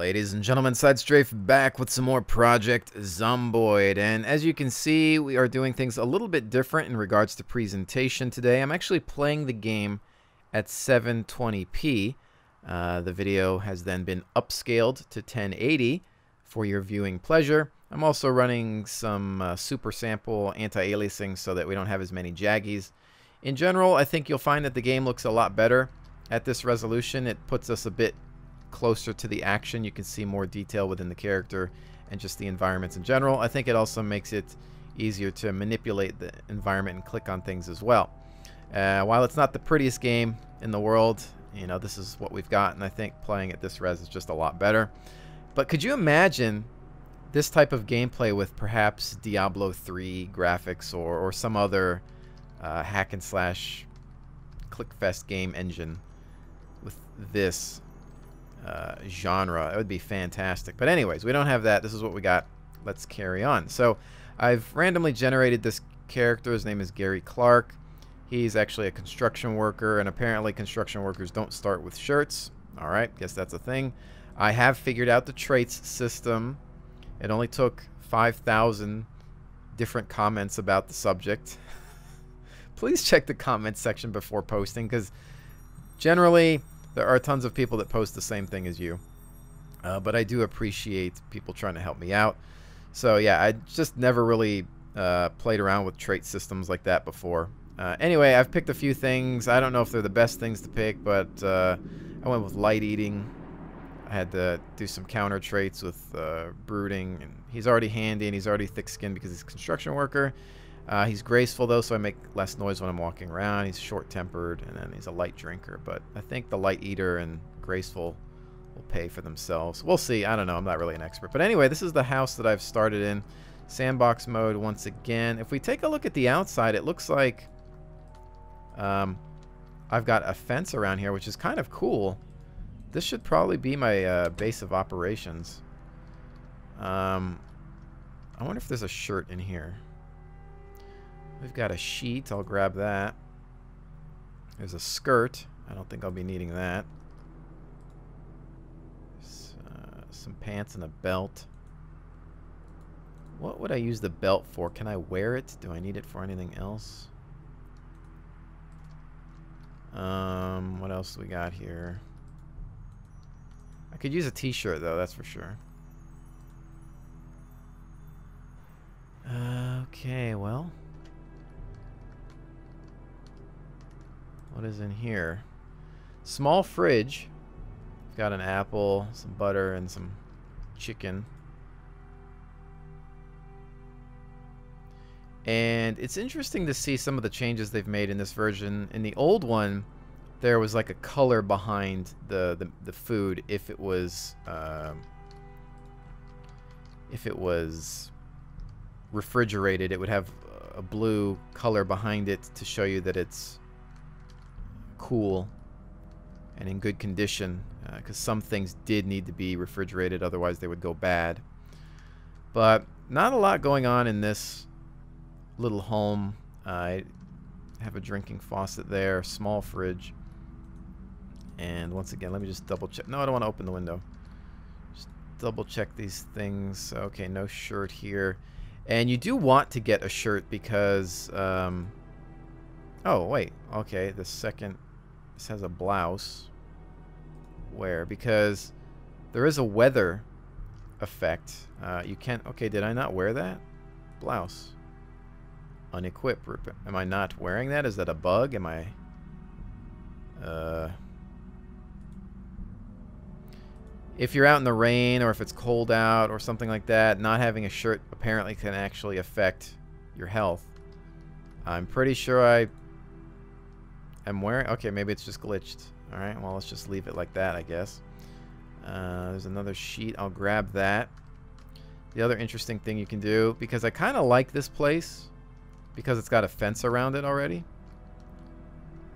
Ladies and gentlemen, SideStrafe back with some more Project Zomboid. And as you can see, we are doing things a little bit different in regards to presentation today. I'm actually playing the game at 720p. The video has then been upscaled to 1080 for your viewing pleasure. I'm also running some super sample anti-aliasing so that we don't have as many jaggies. In general, I think you'll find that the game looks a lot better at this resolution. It puts us a bit closer to the action. You can see more detail within the character and just the environments in general. I think it also makes it easier to manipulate the environment and click on things as well. While it's not the prettiest game in the world, you know, this is what we've got, and I think playing at this res is just a lot better. But could you imagine this type of gameplay with perhaps Diablo 3 graphics or some other hack and slash clickfest game engine with this genre? It would be fantastic. But anyways, we don't have that. This is what we got. Let's carry on. So I've randomly generated this character. His name is Gary Clark. He's actually a construction worker, and apparently construction workers don't start with shirts. All right, guess that's a thing. I have figured out the traits system. It only took 5,000 different comments about the subject. Please check the comments section before posting, because generally there are tons of people that post the same thing as you. But I do appreciate people trying to help me out. So yeah, I just never really played around with trait systems like that before. Anyway, I've picked a few things. I don't know if they're the best things to pick, but I went with light eating. I had to do some counter traits with brooding. And he's already handy, and he's already thick-skinned because he's a construction worker. He's graceful, though, so I make less noise when I'm walking around. He's short-tempered, and then he's a light drinker. But I think the light eater and graceful will pay for themselves. We'll see. I don't know. I'm not really an expert. But anyway, this is the house that I've started in. Sandbox mode once again. If we take a look at the outside, it looks like I've got a fence around here, which is kind of cool. This should probably be my base of operations. I wonder if there's a shirt in here. We've got a sheet. I'll grab that. There's a skirt. I don't think I'll be needing that. Some pants and a belt. What would I use the belt for? Can I wear it? Do I need it for anything else? What else do we got here? I could use a t-shirt, though, that's for sure. Okay, well. What is in here? Small fridge. Got an apple, some butter, and some chicken. And it's interesting to see some of the changes they've made in this version. In the old one, there was like a color behind the food if it was refrigerated. It would have a blue color behind it to show you that it's cool and in good condition, because some things did need to be refrigerated, otherwise they would go bad. But not a lot going on in this little home. I have a drinking faucet there, small fridge, and once again, let me just double check. No, I don't want to open the window. Just double check these things. Okay, no shirt here. And you do want to get a shirt because oh wait, okay, this has a blouse. Where? Because there is a weather effect. You can't. Okay, did I not wear that? Blouse. Unequip. Am I not wearing that? Is that a bug? Am I? If you're out in the rain or if it's cold out or something like that, not having a shirt apparently can actually affect your health. I'm pretty sure I am wearing. Okay, maybe it's just glitched. All right. Well, let's just leave it like that, I guess. There's another sheet. I'll grab that. The other interesting thing you can do, because I kind of like this place, because it's got a fence around it already.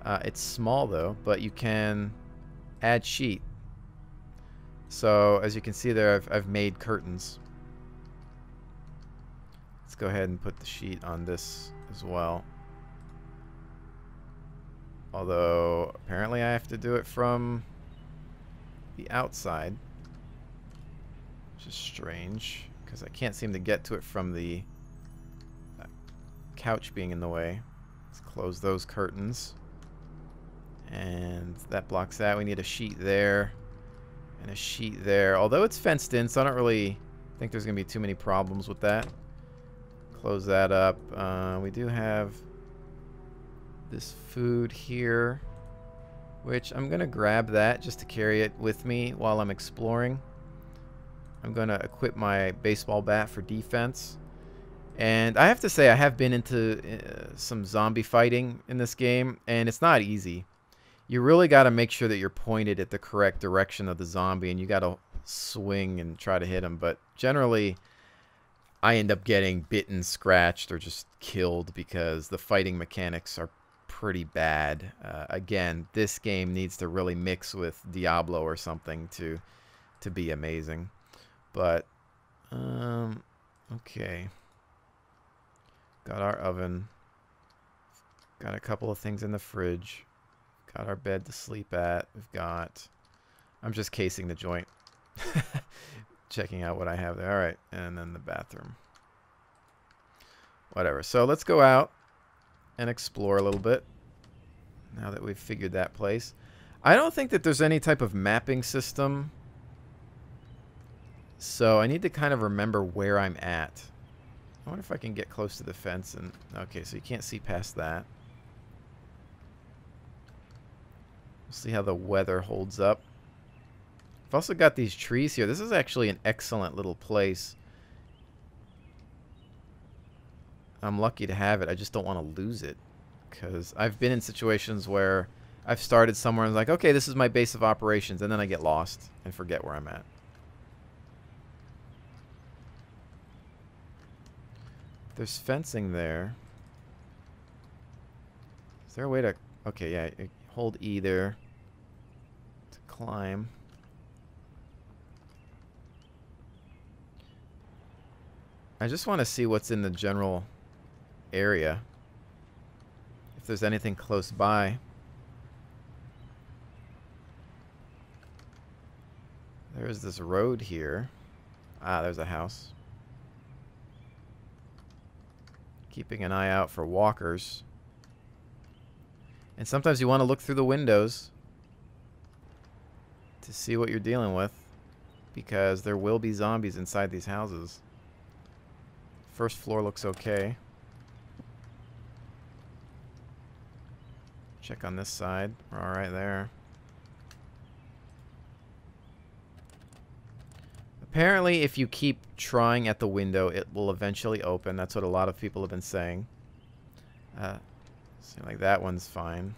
It's small though, but you can add sheet. So as you can see there, I've made curtains. Let's go ahead and put the sheet on this as well. Although apparently I have to do it from the outside. which is strange because I can't seem to get to it from the couch being in the way. Let's close those curtains. And that blocks that. We need a sheet there and a sheet there. Although it's fenced in, so I don't really think there's going to be too many problems with that. Close that up. We do have this food here, which I'm going to grab that just to carry it with me while I'm exploring. I'm going to equip my baseball bat for defense. And I have to say, I have been into some zombie fighting in this game, and it's not easy. You really got to make sure that you're pointed at the correct direction of the zombie, and you got to swing and try to hit him. But generally, I end up getting bitten, scratched, or just killed because the fighting mechanics are pretty bad. Again, this game needs to really mix with Diablo or something to be amazing. But, okay. Got our oven. Got a couple of things in the fridge. Got our bed to sleep at. We've got... I'm just casing the joint. Checking out what I have there. Alright, and then the bathroom. Whatever. So let's go out and explore a little bit. Now that we've figured that place. I don't think that there's any type of mapping system. So I need to kind of remember where I'm at. I wonder if I can get close to the fence and... Okay, so you can't see past that. We'll see how the weather holds up. I've also got these trees here. This is actually an excellent little place. I'm lucky to have it. I just don't want to lose it. Because I've been in situations where I've started somewhere and like, okay, this is my base of operations. And then I get lost and forget where I'm at. There's fencing there. Is there a way to... Okay, yeah. Hold E there to climb. I just want to see what's in the general area. If there's anything close by. There's this road here. Ah, there's a house. Keeping an eye out for walkers. And sometimes you want to look through the windows to see what you're dealing with, because there will be zombies inside these houses. First floor looks okay. Check on this side. We're all right there. Apparently, if you keep trying at the window, it will eventually open. That's what a lot of people have been saying. Seems like that one's fine.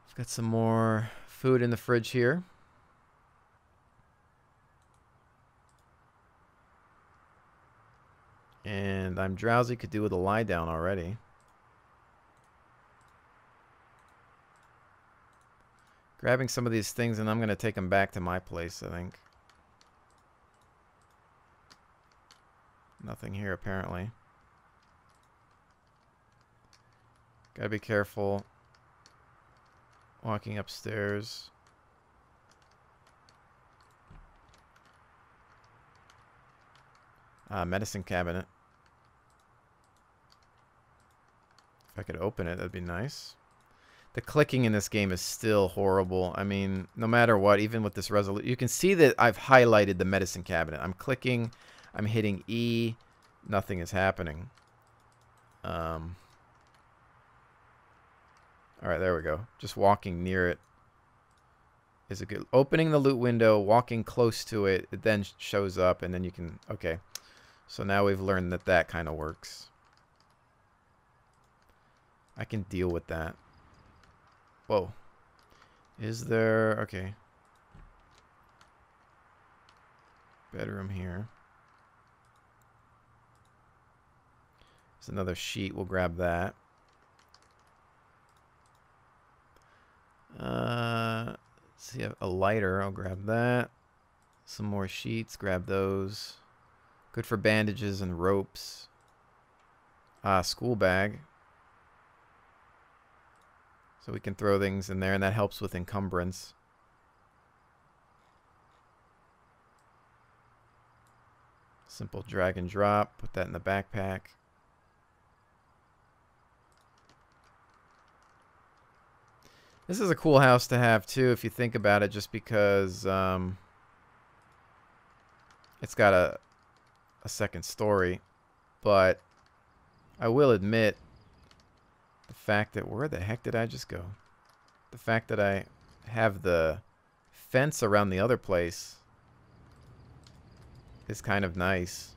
I've got some more food in the fridge here. And I'm drowsy, could do with a lie down already. Grabbing some of these things, and I'm going to take them back to my place, I think. Nothing here, apparently. Gotta be careful. Walking upstairs. Medicine cabinet. If I could open it, that'd be nice. The clicking in this game is still horrible. I mean, no matter what, even with this resolution, you can see that I've highlighted the medicine cabinet. I'm clicking, I'm hitting E, nothing is happening. Alright, there we go. Just walking near it is a good... Opening the loot window, walking close to it, it then shows up, and then you can... Okay. So now we've learned that that kind of works. I can deal with that. Whoa. Is there... Okay. Bedroom here. There's another sheet. We'll grab that. See a lighter. I'll grab that. Some more sheets. Grab those. Good for bandages and ropes. School bag. So we can throw things in there, and that helps with encumbrance. Simple drag and drop. Put that in the backpack. This is a cool house to have, too, if you think about it, just because it's got a second story. But I will admit, the fact that... Where the heck did I just go? The fact that I have the fence around the other place is kind of nice.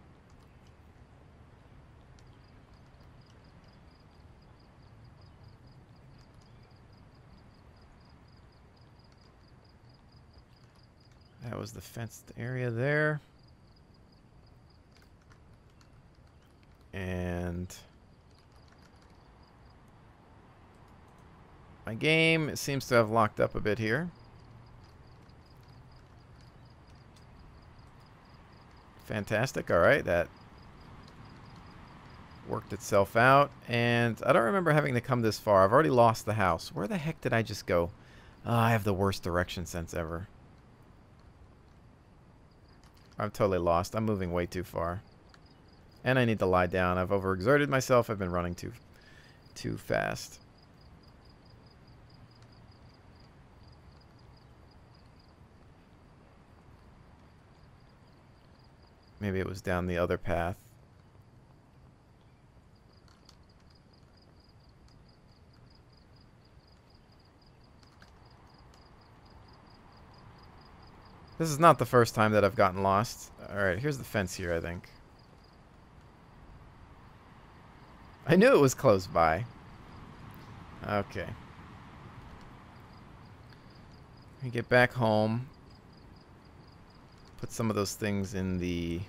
That was the fenced area there. And my game seems to have locked up a bit here. Fantastic. All right, that worked itself out. And I don't remember having to come this far. I've already lost the house. Where the heck did I just go? Oh, I have the worst direction sense ever. I'm totally lost. I'm moving way too far. And I need to lie down. I've overexerted myself. I've been running too fast. Maybe it was down the other path. This is not the first time that I've gotten lost. Alright, here's the fence here, I think. I knew it was close by. Okay. We get back home. Put some of those things in the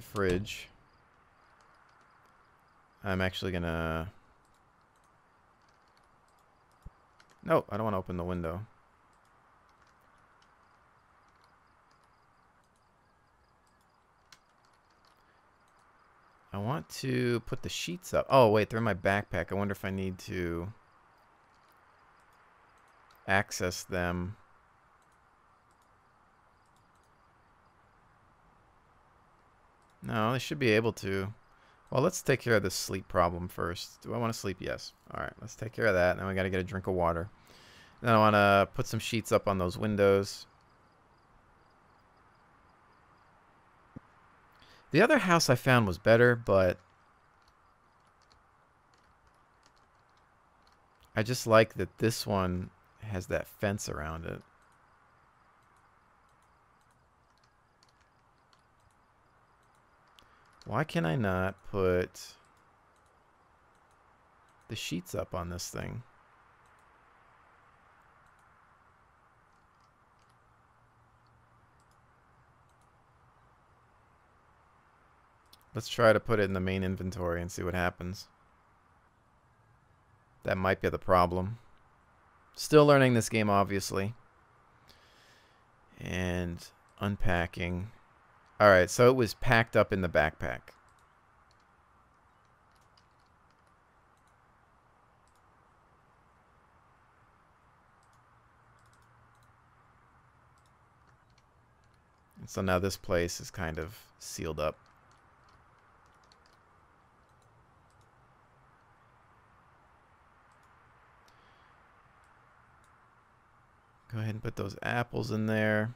fridge. I'm actually gonna... No, I don't want to open the window. I want to put the sheets up. Oh, wait, they're in my backpack. I wonder if I need to access them. No, they should be able to. Well, let's take care of this sleep problem first. Do I want to sleep? Yes. All right, let's take care of that. Now we got to get a drink of water. Then I want to put some sheets up on those windows. The other house I found was better, but I just like that this one has that fence around it. Why can I not put the sheets up on this thing? Let's try to put it in the main inventory and see what happens. That might be the problem. Still learning this game, obviously. And unpacking. Alright, so it was packed up in the backpack. And so now this place is kind of sealed up. Go ahead and put those apples in there.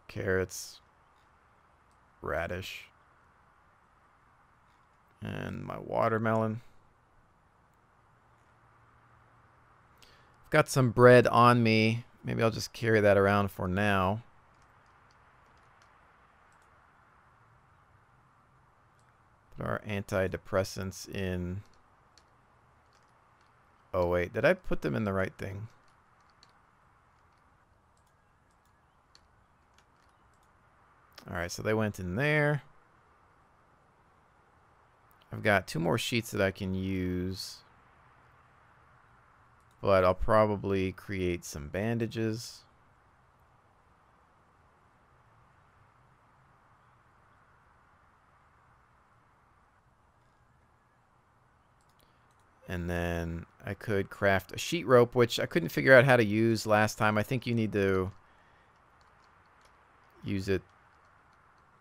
Carrots. Radish. And my watermelon. I've got some bread on me. Maybe I'll just carry that around for now. Put our antidepressants in. Oh, wait. Did I put them in the right thing? Alright, so they went in there. I've got 2 more sheets that I can use. But I'll probably create some bandages. And then I could craft a sheet rope, which I couldn't figure out how to use last time. I think you need to use it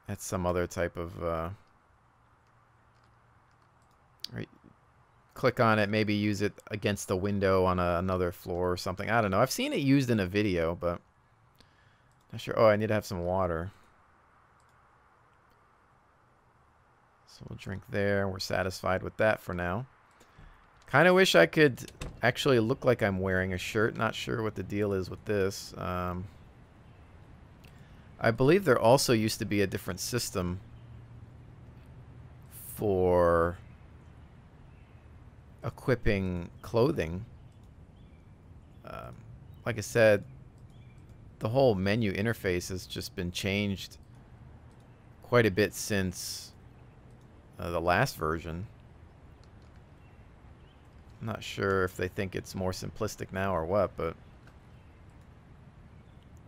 at some other type of... right, click on it, maybe use it against the window on another floor or something. I don't know. I've seen it used in a video, but not sure. Oh, I need to have some water. So we'll drink there. We're satisfied with that for now. Kind of wish I could actually look like I'm wearing a shirt. Not sure what the deal is with this. I believe there also used to be a different system for equipping clothing. Like I said, the whole menu interface has just been changed quite a bit since the last version. I'm not sure if they think it's more simplistic now or what, but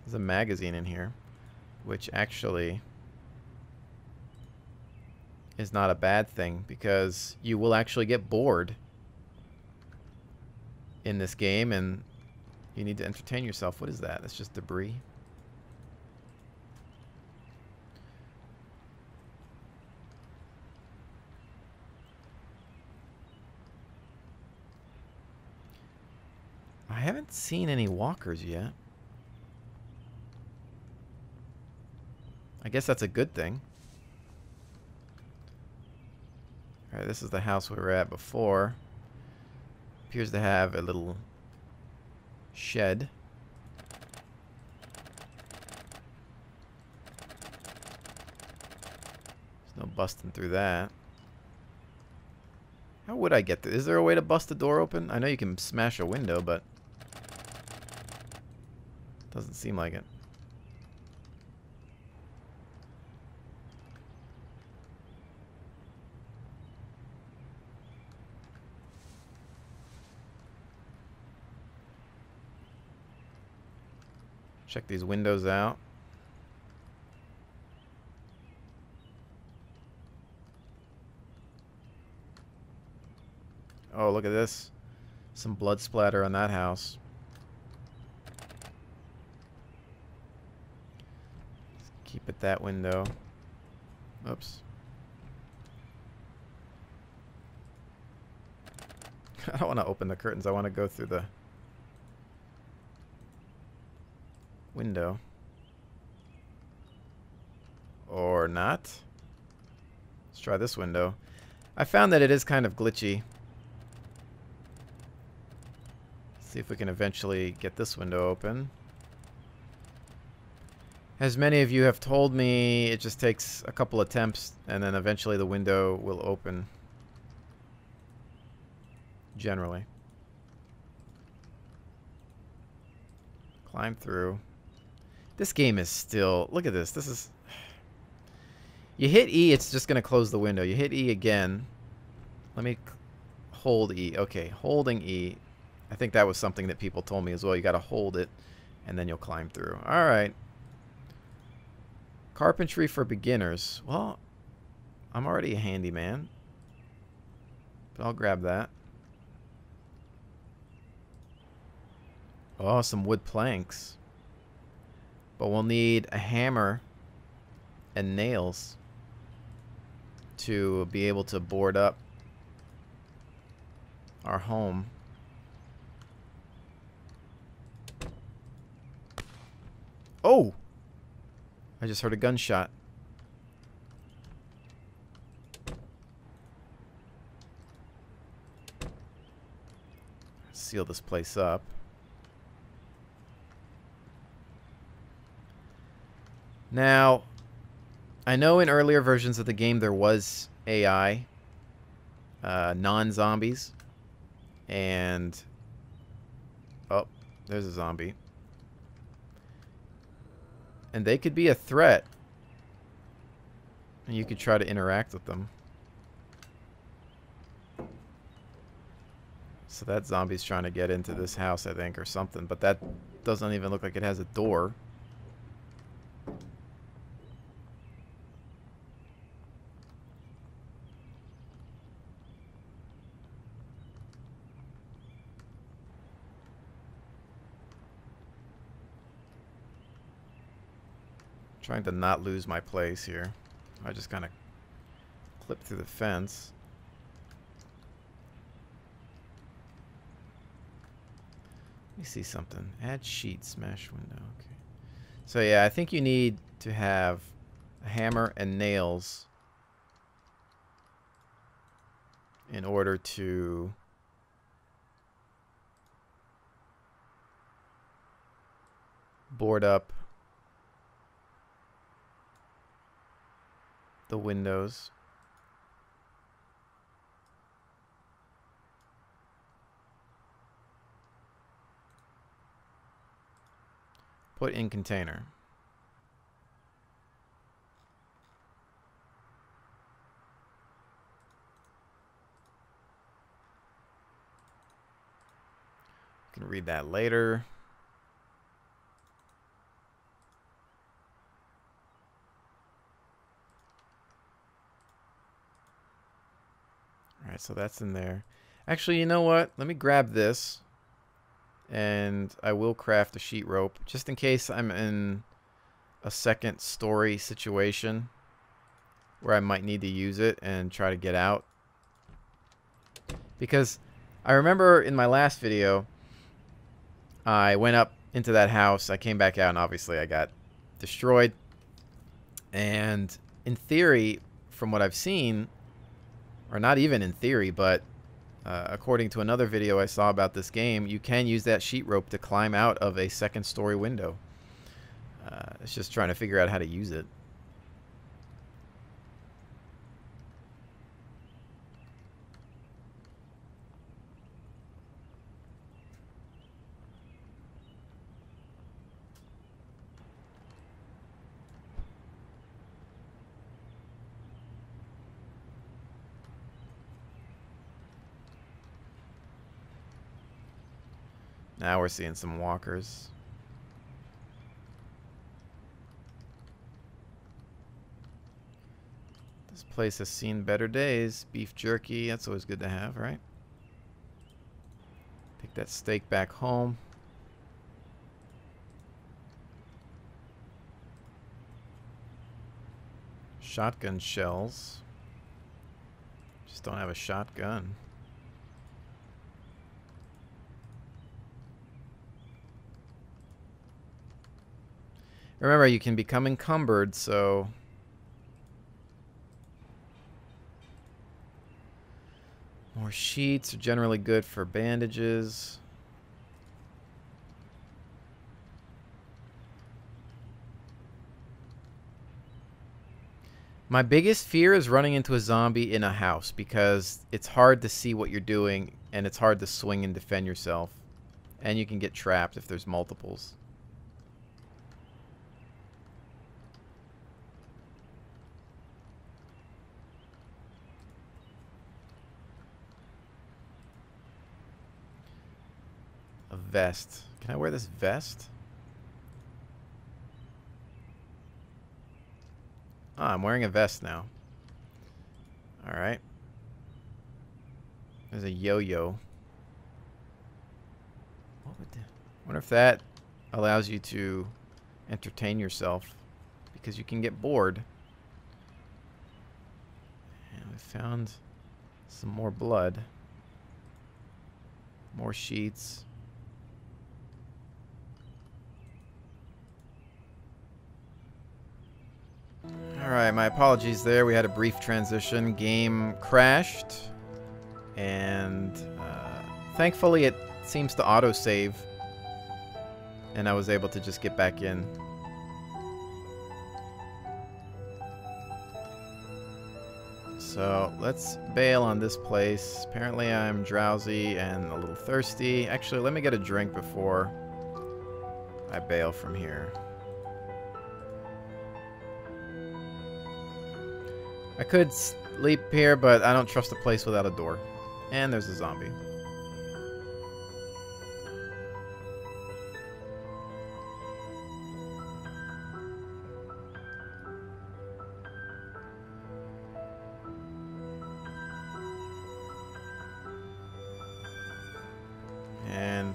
there's a magazine in here, which actually is not a bad thing because you will actually get bored in this game and you need to entertain yourself. What is that? That's just debris. I haven't seen any walkers yet. I guess that's a good thing. Alright, this is the house we were at before. Appears to have a little shed. There's no busting through that. How would I get there? Is there a way to bust the door open? I know you can smash a window, but doesn't seem like it. Check these windows out. Oh, look at this. Some blood splatter on that house. Keep it that window. Oops. I don't want to open the curtains. I want to go through the window. Or not. Let's try this window. I found that it is kind of glitchy. See if we can eventually get this window open. As many of you have told me, it just takes a couple attempts and then eventually the window will open. Generally. Climb through. This game is still... Look at this. This is... You hit E, it's just going to close the window. You hit E again. Let me hold E. Okay, holding E. I think that was something that people told me as well. You got to hold it, and then you'll climb through. All right. Carpentry for beginners. Well, I'm already a handyman, but I'll grab that. Oh, some wood planks. But we'll need a hammer and nails to be able to board up our home. Oh! I just heard a gunshot. Seal this place up. Now, I know in earlier versions of the game there was AI, non-zombies, and... Oh, there's a zombie. And they could be a threat. And you could try to interact with them. So that zombie's trying to get into this house, I think, or something. But that doesn't even look like it has a door. Trying to not lose my place here. I just kind of clip through the fence. Let me see something. Add sheet, smash window. Okay. So yeah, I think you need to have a hammer and nails in order to board up the windows. Put in container. You can read that later. Alright, so that's in there. Actually, you know what? Let me grab this. And I will craft a sheet rope. Just in case I'm in a second story situation where I might need to use it and try to get out. Because I remember in my last video, I went up into that house. I came back out and obviously I got destroyed. And in theory, from what I've seen, or not even in theory, but according to another video I saw about this game, you can use that sheet rope to climb out of a second story window. It's just trying to figure out how to use it. Now we're seeing some walkers. This place has seen better days. Beef jerky, that's always good to have, right? Take that steak back home. Shotgun shells. Just don't have a shotgun. Remember, you can become encumbered, so... More sheets are generally good for bandages. My biggest fear is running into a zombie in a house because it's hard to see what you're doing and it's hard to swing and defend yourself. And you can get trapped if there's multiples. A vest. Can I wear this vest? Ah, I'm wearing a vest now. Alright. There's a yo-yo. What would I wonder if that allows you to entertain yourself because you can get bored. And we found some more blood. More sheets. Alright, my apologies there. We had a brief transition. Game crashed. And thankfully it seems to autosave. And I was able to just get back in. So let's bail on this place. Apparently I'm drowsy and a little thirsty. Actually, let me get a drink before I bail from here. I could sleep here, but I don't trust a place without a door. And there's a zombie. And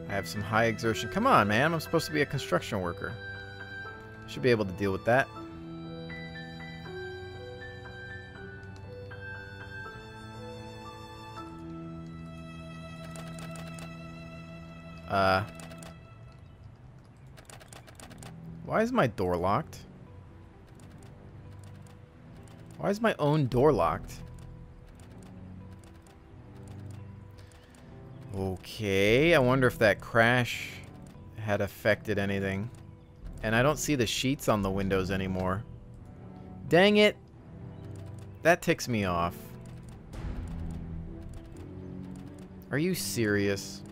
I have some high exertion. Come on, man. I'm supposed to be a construction worker. Should be able to deal with that. Why is my door locked? Why is my own door locked? Okay, I wonder if that crash had affected anything. And I don't see the sheets on the windows anymore. Dang it! That ticks me off. Are you serious?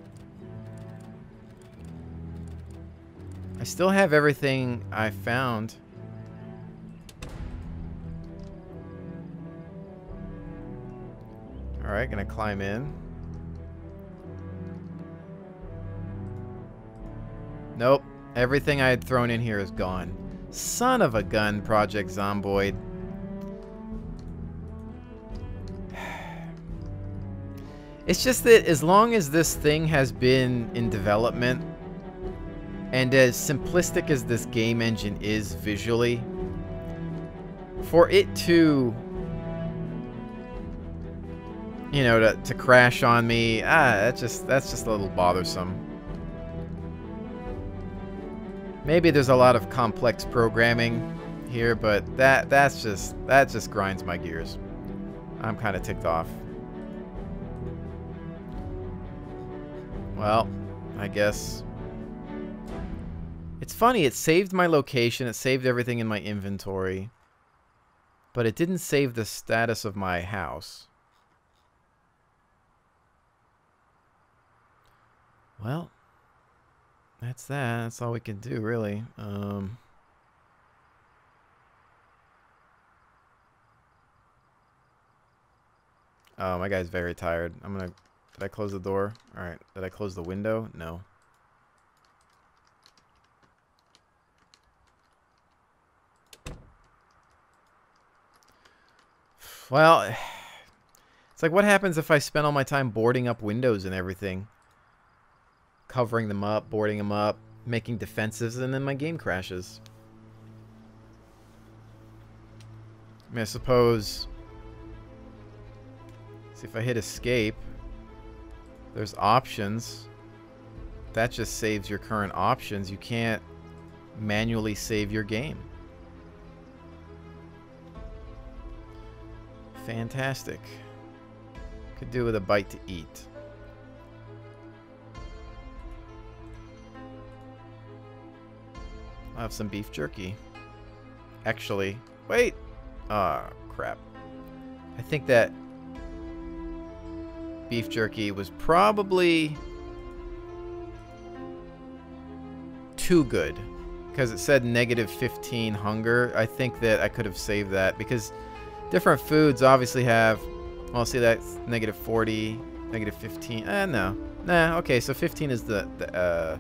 I still have everything I found. Alright, gonna climb in. Nope. Everything I had thrown in here is gone. Son of a gun, Project Zomboid. It's just that as long as this thing has been in development, and as simplistic as this game engine is visually, for it to, you know, to crash on me, that's just a little bothersome. Maybe there's a lot of complex programming here, but that just grinds my gears. I'm kind of ticked off. Well, I guess. It's funny, it saved my location, it saved everything in my inventory, but it didn't save the status of my house. Well, that's that. That's all we can do, really. Oh, my guy's very tired. Did I close the door? Alright. Did I close the window? No. Well, it's like, what happens if I spend all my time boarding up windows and everything? Covering them up, boarding them up, making defensives, and then my game crashes. I mean, I suppose... See, if I hit escape, there's options. That just saves your current options. You can't manually save your game. Fantastic. Could do with a bite to eat. I'll have some beef jerky. Actually, wait! Ah, crap. I think that beef jerky was probably too good. Because it said -15 hunger. I think that I could have saved that. Because different foods obviously have... Well, see, that's -40, -15. No. Nah, okay, so 15 is the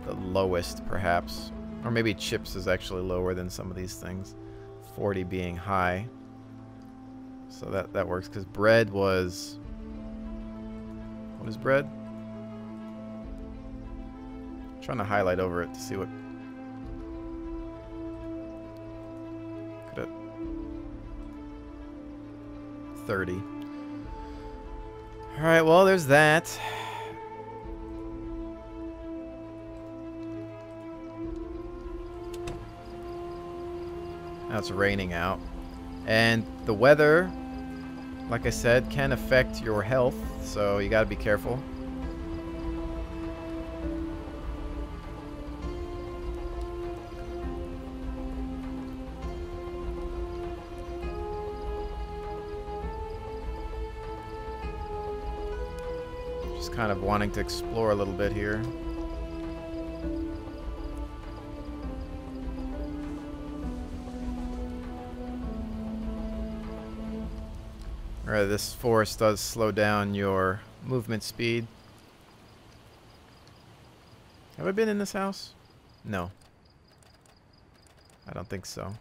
lowest, perhaps. Or maybe chips is actually lower than some of these things. 40 being high. So that works, because bread was... What is bread? I'm trying to highlight over it to see what... Could it... 30. Alright, well, there's that. Now it's raining out. And the weather, like I said, can affect your health, so you gotta be careful. Just kind of wanting to explore a little bit here. Alright, this forest does slow down your movement speed. Have I been in this house? No. I don't think so.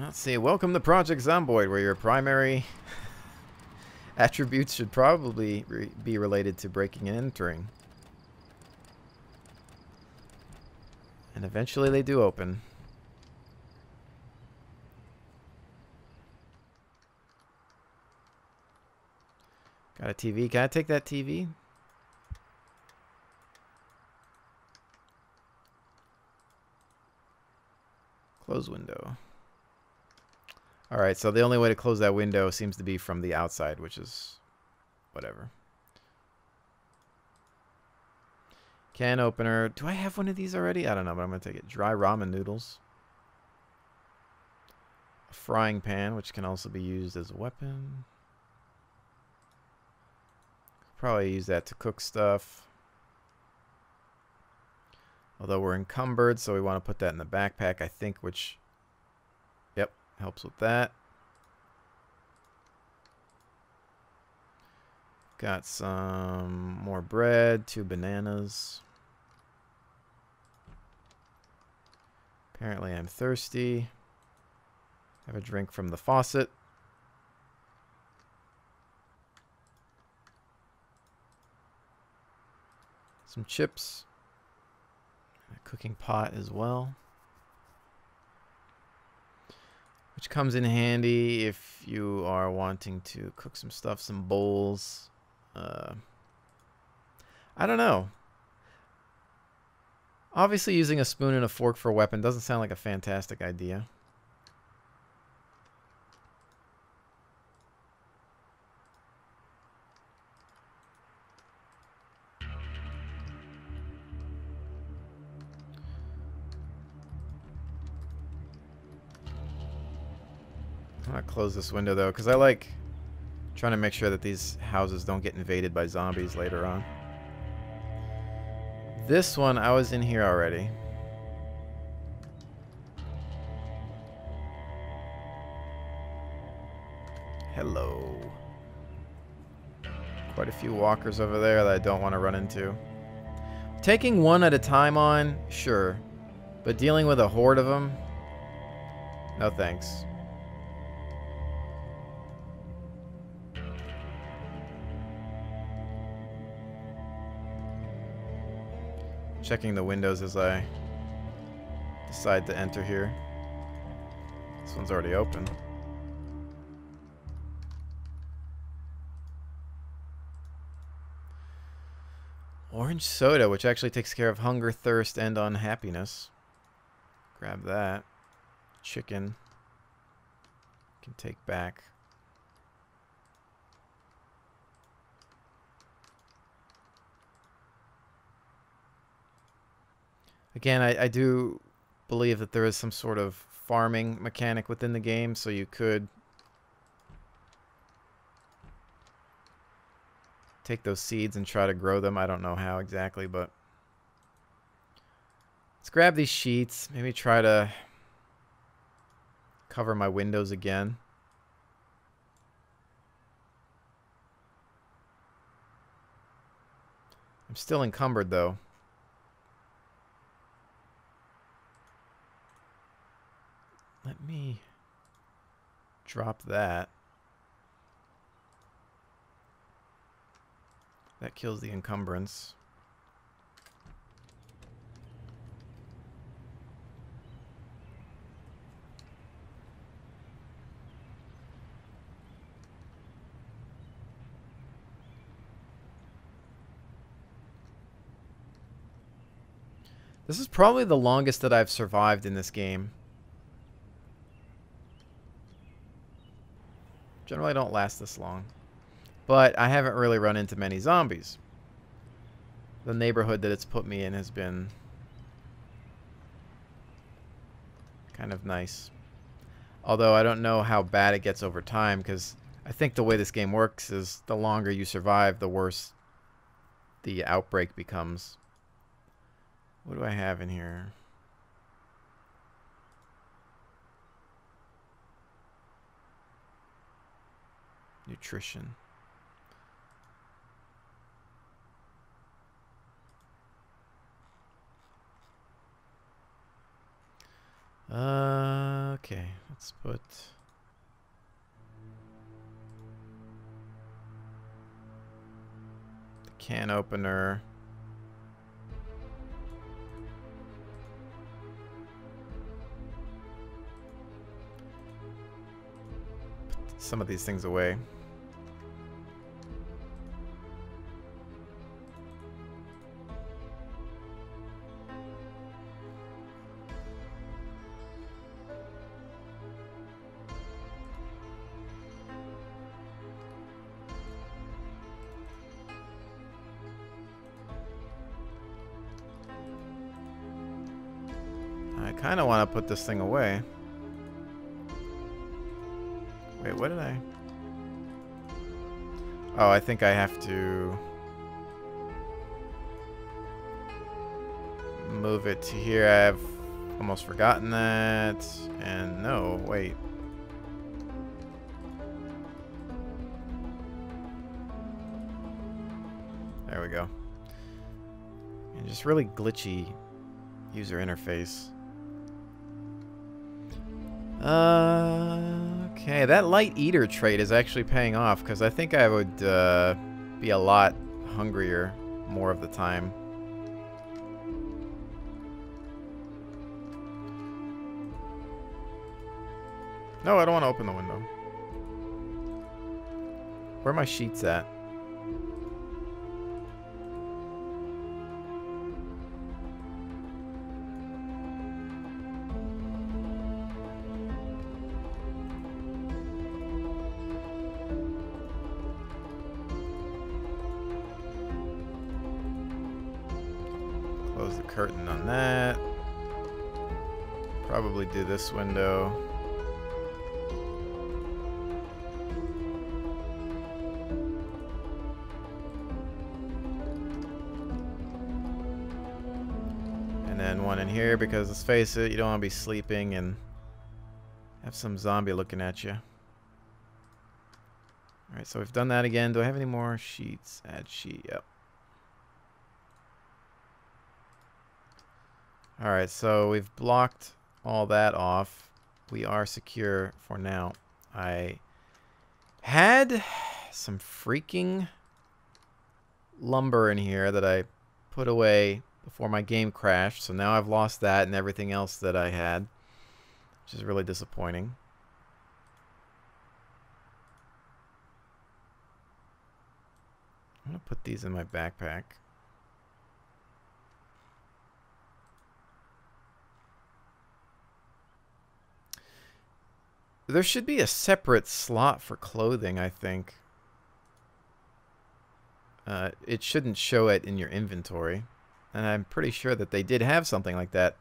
Let's see. Welcome to Project Zomboid, where your primary attributes should probably be related to breaking and entering. And eventually they do open. Got a TV. Can I take that TV? Close window. Alright, so the only way to close that window seems to be from the outside, which is whatever. Can opener. Do I have one of these already? I don't know, but I'm going to take it. Dry ramen noodles. A frying pan, which can also be used as a weapon. Probably use that to cook stuff. Although we're encumbered, so we want to put that in the backpack, I think, which... Yep, helps with that. Got some more bread, 2 bananas. Apparently I'm thirsty. Have a drink from the faucet. Some chips. A cooking pot as well. Which comes in handy if you are wanting to cook some stuff, some bowls. I don't know. Obviously using a spoon and a fork for a weapon doesn't sound like a fantastic idea. I'm gonna close this window though, because I like trying to make sure that these houses don't get invaded by zombies later on. This one, I was in here already. Hello. Quite a few walkers over there that I don't want to run into. Taking one at a time on, sure. But dealing with a horde of them, no thanks. Checking the windows as I decide to enter here. This one's already open. Orange soda, which actually takes care of hunger, thirst, and unhappiness. Grab that. Chicken. Can take back. Again, I do believe that there is some sort of farming mechanic within the game, so you could take those seeds and try to grow them. I don't know how exactly, but let's grab these sheets. Maybe try to cover my windows again. I'm still encumbered, though. Let me drop that. That kills the encumbrance. This is probably the longest that I've survived in this game. Generally don't last this long. But I haven't really run into many zombies. The neighborhood that it's put me in has been kind of nice. Although I don't know how bad it gets over time, because I think the way this game works is the longer you survive, the worse the outbreak becomes. What do I have in here? Nutrition. Okay, Let's put the can opener. Put some of these things away. I kind of want to put this thing away. Wait, what did I... Oh, I think I have to move it to here. I've almost forgotten that. And no, wait. There we go. And just really glitchy user interface. Okay, that light eater trait is actually paying off because I think I would be a lot hungrier more of the time. No, I don't want to open the window. Where are my sheets at? Close the curtain on that. Probably do this window. And then one in here because, let's face it, you don't want to be sleeping and have some zombie looking at you. Alright, so we've done that again. Do I have any more sheets? Add sheet, yep. Alright, so we've blocked all that off. We are secure for now. I had some freaking lumber in here that I put away before my game crashed, so now I've lost that and everything else that I had, which is really disappointing. I'm going to put these in my backpack. There should be a separate slot for clothing, I think. It shouldn't show it in your inventory. And I'm pretty sure that they did have something like that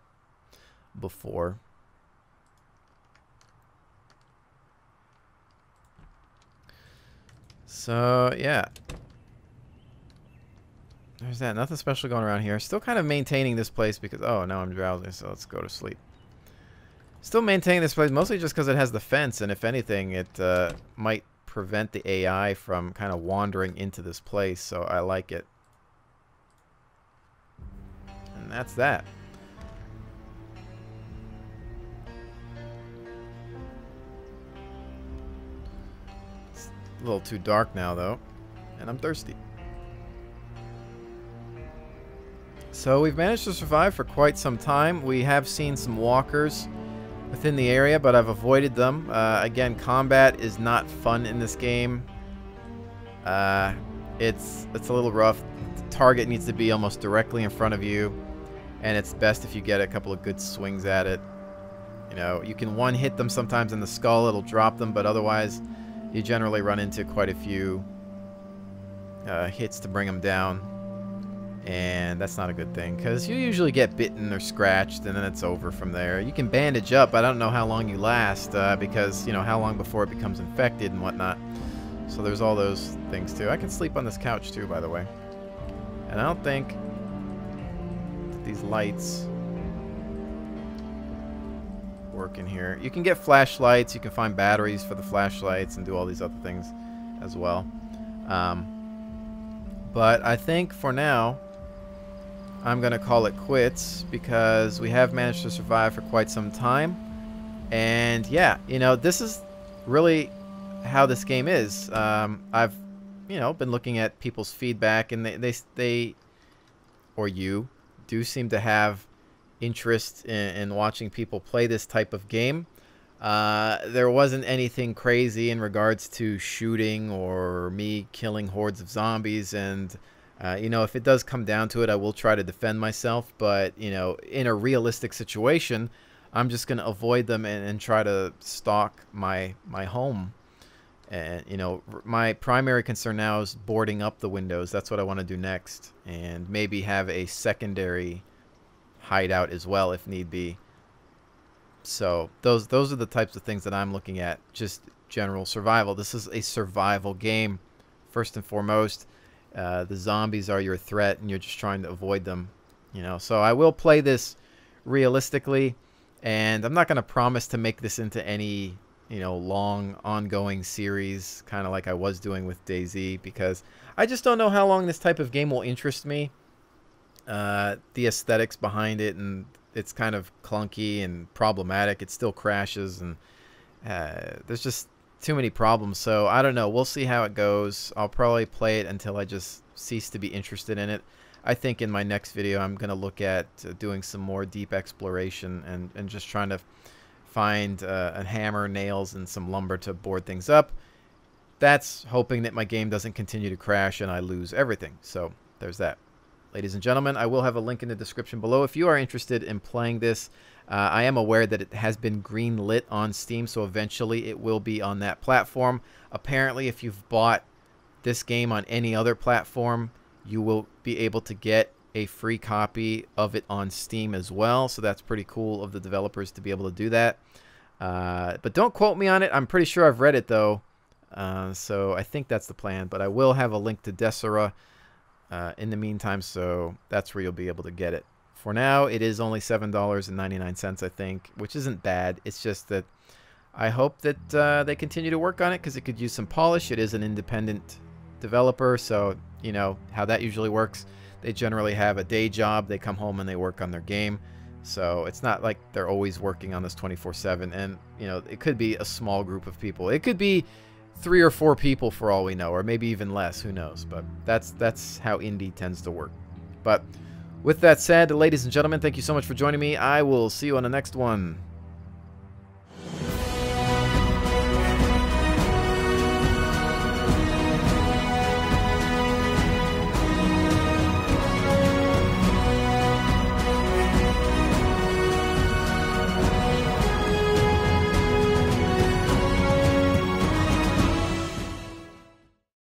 before. So, yeah. There's that. Nothing special going around here. Still kind of maintaining this place because... Oh, now I'm drowsy, so let's go to sleep. Still maintaining this place mostly just because it has the fence, and if anything, it might prevent the AI from kind of wandering into this place, so I like it. And that's that. It's a little too dark now, though, and I'm thirsty. So we've managed to survive for quite some time. We have seen some walkers within the area, but I've avoided them. Again, combat is not fun in this game. It's a little rough. The target needs to be almost directly in front of you, and it's best if you get a couple of good swings at it. You know, you can one hit them sometimes in the skull, it'll drop them, but otherwise you generally run into quite a few hits to bring them down. And that's not a good thing, because you usually get bitten or scratched, and then it's over from there. You can bandage up, but I don't know how long you last, because, you know, how long before it becomes infected and whatnot. So there's all those things, too. I can sleep on this couch, too, by the way. And I don't think that these lights work in here. You can get flashlights. You can find batteries for the flashlights and do all these other things as well. But I think, for now, I'm going to call it quits because we have managed to survive for quite some time. And yeah, you know, this is really how this game is. I've, you know, been looking at people's feedback, and they or you do seem to have interest in watching people play this type of game. There wasn't anything crazy in regards to shooting or me killing hordes of zombies, and you know, if it does come down to it, I will try to defend myself, but you know, in a realistic situation, I'm just going to avoid them and try to stalk my home. And you know, my primary concern now is boarding up the windows. That's what I want to do next, and maybe have a secondary hideout as well if need be. So those are the types of things that I'm looking at. Just general survival. This is a survival game first and foremost. The zombies are your threat, and you're just trying to avoid them. You know, so I will play this realistically, and I'm not going to promise to make this into any, you know, long ongoing series, kind of like I was doing with DayZ, because I just don't know how long this type of game will interest me. The aesthetics behind it, and it's kind of clunky and problematic. It still crashes, and there's just too many problems. So I don't know. We'll see how it goes. I'll probably play it until I just cease to be interested in it. I think in my next video I'm going to look at doing some more deep exploration and just trying to find a hammer, nails, and some lumber to board things up. That's hoping that my game doesn't continue to crash and I lose everything. So there's that. Ladies and gentlemen, I will have a link in the description below if you are interested in playing this. I am aware that it has been green lit on Steam, so eventually it will be on that platform. Apparently, if you've bought this game on any other platform, you will be able to get a free copy of it on Steam as well. So that's pretty cool of the developers to be able to do that. But don't quote me on it. I'm pretty sure I've read it, though. So I think that's the plan. But I will have a link to Desera in the meantime, so that's where you'll be able to get it. For now, it is only $7.99, I think, which isn't bad. It's just that I hope that they continue to work on it because it could use some polish. It is an independent developer, so you know how that usually works. They generally have a day job. They come home and they work on their game. So it's not like they're always working on this 24/7. And, you know, it could be a small group of people. It could be 3 or 4 people for all we know, or maybe even less. Who knows? But that's how indie tends to work. But with that said, ladies and gentlemen, thank you so much for joining me. I will see you on the next one.